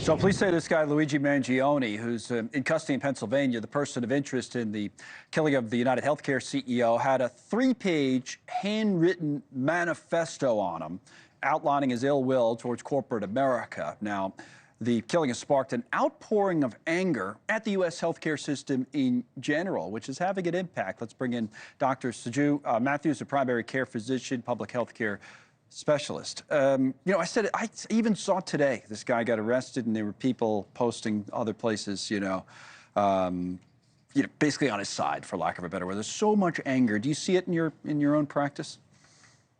So police say this guy, Luigi Mangione, who's in custody in Pennsylvania, the person of interest in the killing of the UnitedHealthcare CEO, had a 3-page handwritten manifesto on him outlining his ill will towards corporate America. Now, the killing has sparked an outpouring of anger at the U.S. healthcare system in general, which is having an impact. Let's bring in Dr. Saju Mathew, a primary care physician, public health care specialist. I even saw today this guy got arrested, and there were people posting other places, basically on his side, for lack of a better word. There's so much anger. Do you see it in your own practice?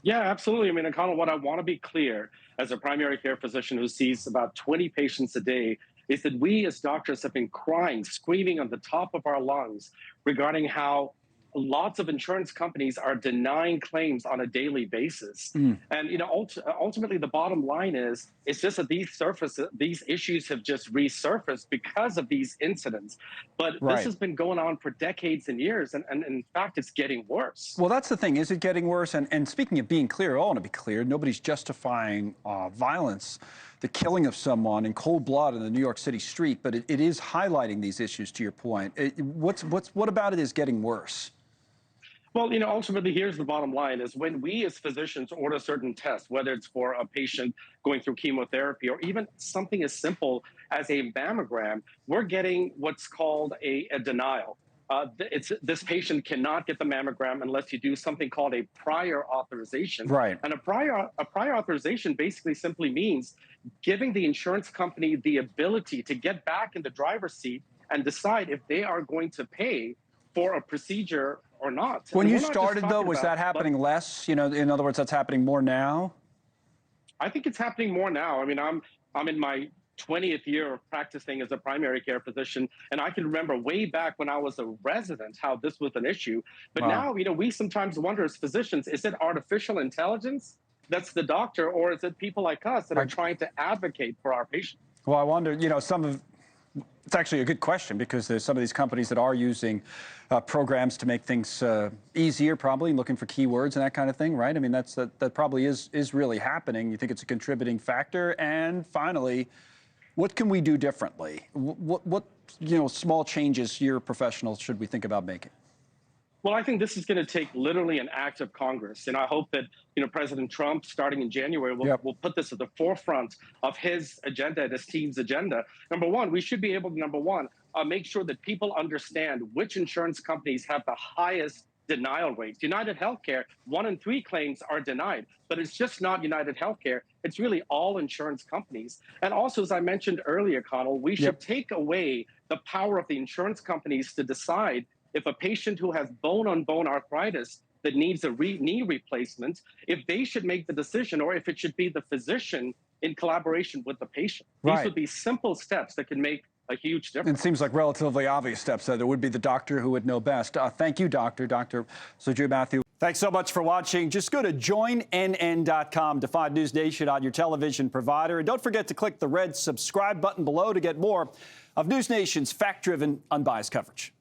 Yeah, absolutely. I mean, Connell, what I want to be clear as a primary care physician who sees about 20 patients a day is that we as doctors have been crying, screaming on the top of our lungs regarding how lots of insurance companies are denying claims on a daily basis. And, ultimately the bottom line is, it's just that these issues have just resurfaced because of these incidents. But This has been going on for decades and years. And in fact, it's getting worse. Well, that's the thing. Is it getting worse? And speaking of being clear, I want to be clear. Nobody's justifying violence, the killing of someone in cold blood in the New York City street. But it is highlighting these issues, to your point. What about it is getting worse? Well, ultimately, here's the bottom line is when we as physicians order certain tests, whether it's for a patient going through chemotherapy or even something as simple as a mammogram, we're getting what's called a denial. This patient cannot get the mammogram unless you do something called a prior authorization. Right. And a prior authorization basically simply means giving the insurance company the ability to get back in the driver's seat and decide if they are going to pay for a procedure or not. When you started, though, was that happening less? In other words, that's happening more now? I think it's happening more now. I mean, I'm in my 20th year of practicing as a primary care physician, and I can remember way back when I was a resident how this was an issue. But now, we sometimes wonder as physicians, is it artificial intelligence that's the doctor, or is it people like us that are trying to advocate for our patients? Well, I wonder, it's actually a good question, because there's some of these companies that are using programs to make things easier, probably looking for keywords and that kind of thing, right? I mean, that probably is really happening. You think it's a contributing factor? And finally, what can we do differently? What small changes your professionals should we think about making? Well, I think this is going to take literally an act of Congress. And I hope that, President Trump, starting in January, will put this at the forefront of his agenda and his team's agenda. Number one, we should be able to, make sure that people understand which insurance companies have the highest denial rates. UnitedHealthcare, 1 in 3 claims are denied, but it's just not UnitedHealthcare. It's really all insurance companies. And also, as I mentioned earlier, Connell, we should take away the power of the insurance companies to decide if a patient who has bone-on-bone arthritis that needs a knee replacement, if they should make the decision or if it should be the physician in collaboration with the patient. These would be simple steps that can make a huge difference. It seems like relatively obvious steps that it would be the doctor who would know best. Thank you, Dr. Saju Mathew. Thanks so much for watching. Just go to joinnn.com to find NewsNation on your television provider. And don't forget to click the red subscribe button below to get more of NewsNation's fact-driven, unbiased coverage.